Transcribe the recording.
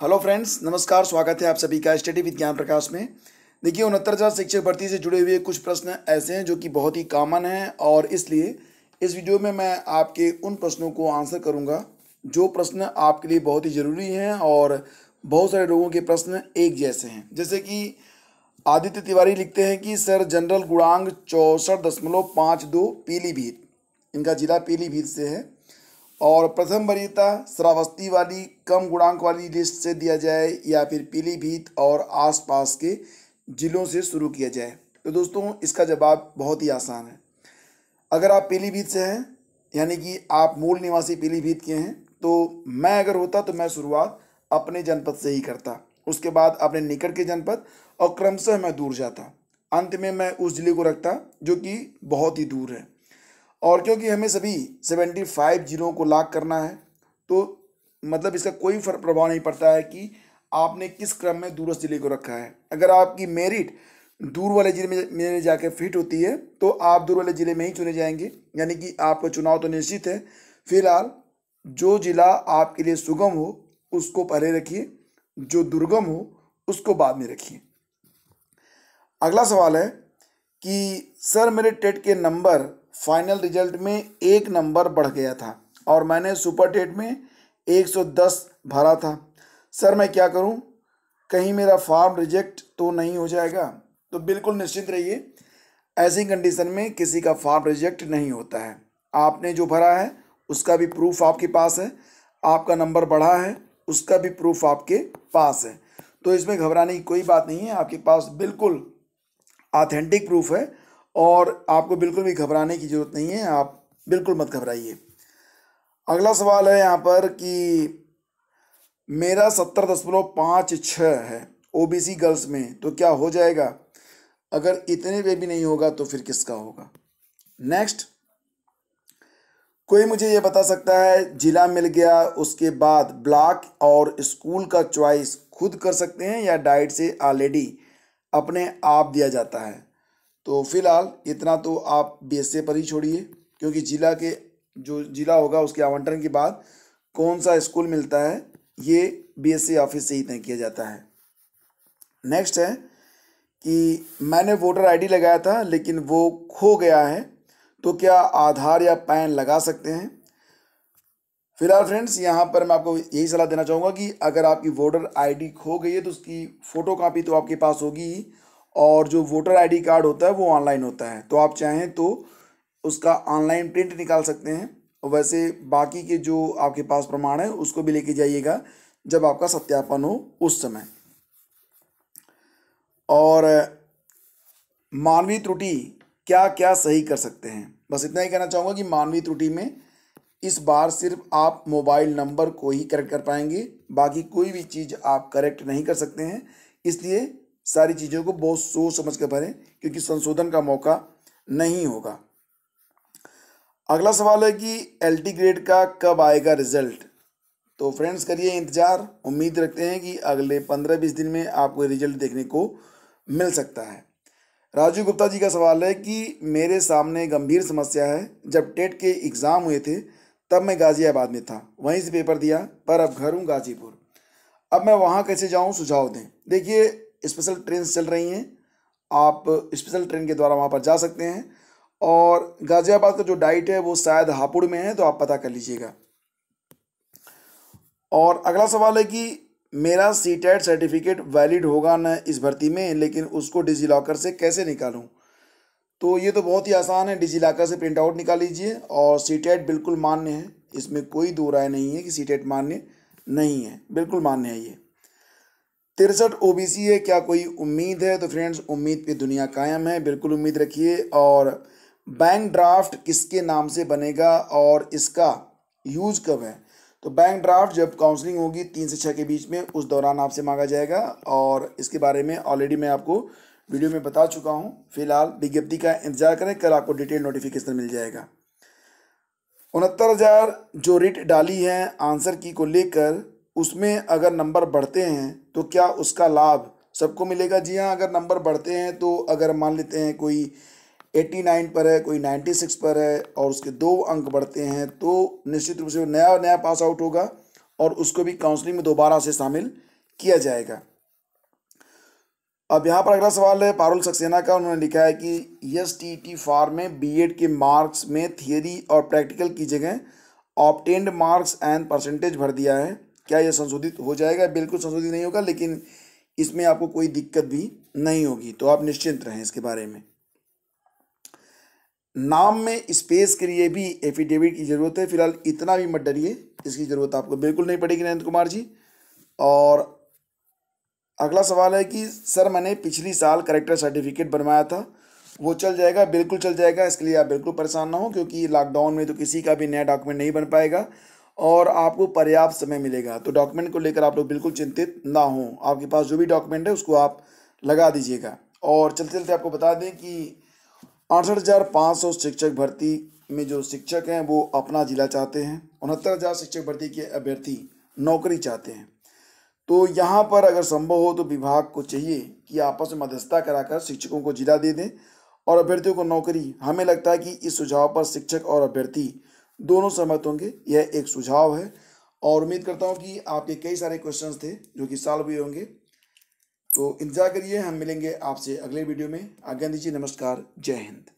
Hello friends, नमस्कार। स्वागत है आप सभी का स्टडी विद ज्ञान प्रकाश में। देखिए, 69,000 शिक्षक भर्ती से जुड़े हुए कुछ प्रश्न ऐसे हैं जो कि बहुत ही कॉमन हैं और इसलिए इस वीडियो में मैं आपके उन प्रश्नों को आंसर करूंगा जो प्रश्न आपके लिए बहुत ही ज़रूरी हैं और बहुत सारे लोगों के प्रश्न एक जैसे हैं। जैसे कि आदित्य तिवारी लिखते हैं कि सर, जनरल गुणांक 64.52 पीलीभीत, इनका जिला पीलीभीत से है, और प्रथम वरीयता श्रावस्ती वाली कम गुणांक वाली लिस्ट से दिया जाए या फिर पीलीभीत और आसपास के जिलों से शुरू किया जाए। तो दोस्तों, इसका जवाब बहुत ही आसान है। अगर आप पीलीभीत से हैं, यानी कि आप मूल निवासी पीलीभीत के हैं, तो मैं अगर होता तो मैं शुरुआत अपने जनपद से ही करता, उसके बाद अपने निकट के जनपद और क्रमशः मैं दूर जाता। अंत में मैं उस जिले को रखता जो कि बहुत ही दूर है। और क्योंकि हमें सभी 75 जिलों को लॉक करना है, तो मतलब इसका कोई फर्क प्रभाव नहीं पड़ता है कि आपने किस क्रम में दूरस्थ जिले को रखा है। अगर आपकी मेरिट दूर वाले जिले में जाकर फिट होती है तो आप दूर वाले जिले में ही चुने जाएंगे, यानी कि आपका चुनाव तो निश्चित है। फिलहाल जो जिला आपके लिए सुगम हो उसको पहले रखिए, जो दुर्गम हो उसको बाद में रखिए। अगला सवाल है कि सर, मेरे टेट के नंबर फाइनल रिजल्ट में 1 नंबर बढ़ गया था और मैंने सुपर टेट में 110 भरा था। सर, मैं क्या करूं? कहीं मेरा फॉर्म रिजेक्ट तो नहीं हो जाएगा? तो बिल्कुल निश्चिंत रहिए, ऐसी कंडीशन में किसी का फॉर्म रिजेक्ट नहीं होता है। आपने जो भरा है उसका भी प्रूफ आपके पास है, आपका नंबर बढ़ा है उसका भी प्रूफ आपके पास है। तो इसमें घबराने की कोई बात नहीं है, आपके पास बिल्कुल ऑथेंटिक प्रूफ है और आपको बिल्कुल भी घबराने की ज़रूरत नहीं है। आप बिल्कुल मत घबराइए। अगला सवाल है यहाँ पर कि मेरा 70.56 है ओबीसी गर्ल्स में, तो क्या हो जाएगा? अगर इतने पे भी नहीं होगा तो फिर किसका होगा? नेक्स्ट, कोई मुझे ये बता सकता है, जिला मिल गया उसके बाद ब्लॉक और स्कूल का चॉइस खुद कर सकते हैं या डाइट से ऑलरेडी अपने आप दिया जाता है? तो फिलहाल इतना तो आप बीएसए पर ही छोड़िए, क्योंकि जिला के जो जिला होगा उसके आवंटन के बाद कौन सा स्कूल मिलता है ये बीएसए ऑफिस से ही तय किया जाता है। नेक्स्ट है कि मैंने वोटर आईडी लगाया था लेकिन वो खो गया है, तो क्या आधार या पैन लगा सकते हैं? फिलहाल फ्रेंड्स, यहाँ पर मैं आपको यही सलाह देना चाहूँगा कि अगर आपकी वोटर आईडी खो गई है तो उसकी फ़ोटो कापी तो आपके पास होगी ही, और जो वोटर आईडी कार्ड होता है वो ऑनलाइन होता है, तो आप चाहें तो उसका ऑनलाइन प्रिंट निकाल सकते हैं। और वैसे बाकी के जो आपके पास प्रमाण है उसको भी लेके जाइएगा जब आपका सत्यापन हो उस समय। और मानवीय त्रुटि क्या क्या सही कर सकते हैं? बस इतना ही कहना चाहूँगा कि मानवीय त्रुटि में इस बार सिर्फ आप मोबाइल नंबर को ही करेक्ट कर पाएंगे, बाकी कोई भी चीज़ आप करेक्ट नहीं कर सकते हैं। इसलिए सारी चीज़ों को बहुत सोच समझ कर भरें, क्योंकि संशोधन का मौका नहीं होगा। अगला सवाल है कि एलटी ग्रेड का कब आएगा रिजल्ट? तो फ्रेंड्स, करिए इंतज़ार। उम्मीद रखते हैं कि अगले 15-20 दिन में आपको रिजल्ट देखने को मिल सकता है। राजू गुप्ता जी का सवाल है कि मेरे सामने गंभीर समस्या है। जब टेट के एग्ज़ाम हुए थे तब मैं गाज़ियाबाद में था, वहीं से पेपर दिया, पर अब घर हूँ गाज़ीपुर। अब मैं वहाँ कैसे जाऊँ, सुझाव दें। देखिए, स्पेशल ट्रेन चल रही हैं, आप स्पेशल ट्रेन के द्वारा वहाँ पर जा सकते हैं। और गाज़ियाबाद का जो डाइट है वो शायद हापुड़ में है, तो आप पता कर लीजिएगा। और अगला सवाल है कि मेरा सीटेट सर्टिफिकेट वैलिड होगा न इस भर्ती में, लेकिन उसको डिजीलॉकर से कैसे निकालूं? तो ये तो बहुत ही आसान है, डिजीलॉकर से प्रिंट आउट निकाल लीजिए और सीटेट बिल्कुल मान्य है। इसमें कोई दो राय नहीं है कि सीटेट मान्य नहीं है, बिल्कुल मान्य है ये। 63 ओबीसी है, क्या कोई उम्मीद है? तो फ्रेंड्स, उम्मीद पे दुनिया कायम है, बिल्कुल उम्मीद रखिए। और बैंक ड्राफ्ट किसके नाम से बनेगा और इसका यूज कब है? तो बैंक ड्राफ्ट जब काउंसलिंग होगी 3 से 6 के बीच में, उस दौरान आपसे मांगा जाएगा, और इसके बारे में ऑलरेडी मैं आपको वीडियो में बता चुका हूँ। फिलहाल विज्ञप्ति का इंतजार करें, कल आपको डिटेल नोटिफिकेशन मिल जाएगा। 69,000 जो रिट डाली है आंसर की को लेकर, उसमें अगर नंबर बढ़ते हैं तो क्या उसका लाभ सबको मिलेगा? जी हाँ, अगर नंबर बढ़ते हैं तो अगर मान लेते हैं कोई 89 पर है, कोई 96 पर है और उसके 2 अंक बढ़ते हैं, तो निश्चित रूप से वो नया नया पास आउट होगा और उसको भी काउंसलिंग में दोबारा से शामिल किया जाएगा। अब यहाँ पर अगला सवाल है पारुल सक्सेना का। उन्होंने लिखा है कि STT फॉर्म में बीएड के मार्क्स में थियरी और प्रैक्टिकल की जगह ऑब्टेन्ड मार्क्स एंड परसेंटेज भर दिया है, क्या यह संशोधित हो जाएगा? बिल्कुल संशोधित नहीं होगा, लेकिन इसमें आपको कोई दिक्कत भी नहीं होगी, तो आप निश्चिंत रहें इसके बारे में। नाम में स्पेस के लिए भी एफिडेविट की ज़रूरत है। फिलहाल इतना भी मत डरिए, इसकी ज़रूरत आपको बिल्कुल नहीं पड़ेगी नरेंद्र कुमार जी। और अगला सवाल है कि सर मैंने पिछली साल करेक्टर सर्टिफिकेट बनवाया था, वो चल जाएगा? बिल्कुल चल जाएगा, इसके लिए आप बिल्कुल परेशान ना हो, क्योंकि लॉकडाउन में तो किसी का भी नया डॉक्यूमेंट नहीं बन पाएगा और आपको पर्याप्त समय मिलेगा। तो डॉक्यूमेंट को लेकर आप लोग बिल्कुल चिंतित ना हो, आपके पास जो भी डॉक्यूमेंट है उसको आप लगा दीजिएगा। और चलते चलते आपको बता दें कि 68,500 शिक्षक भर्ती में जो शिक्षक हैं वो अपना जिला चाहते हैं, 69,000 शिक्षक भर्ती के अभ्यर्थी नौकरी चाहते हैं। तो यहाँ पर अगर संभव हो तो विभाग को चाहिए कि आपस में मध्यस्थता कराकर शिक्षकों को जिला दे दें और अभ्यर्थियों को नौकरी। हमें लगता है कि इस सुझाव पर शिक्षक और अभ्यर्थी दोनों सहमत होंगे। यह एक सुझाव है और उम्मीद करता हूँ कि आपके कई सारे क्वेश्चंस थे जो कि सॉल्व हुए होंगे। तो इंतजार करिए, हम मिलेंगे आपसे अगले वीडियो में। आज्ञा दीजिए, नमस्कार, जय हिंद।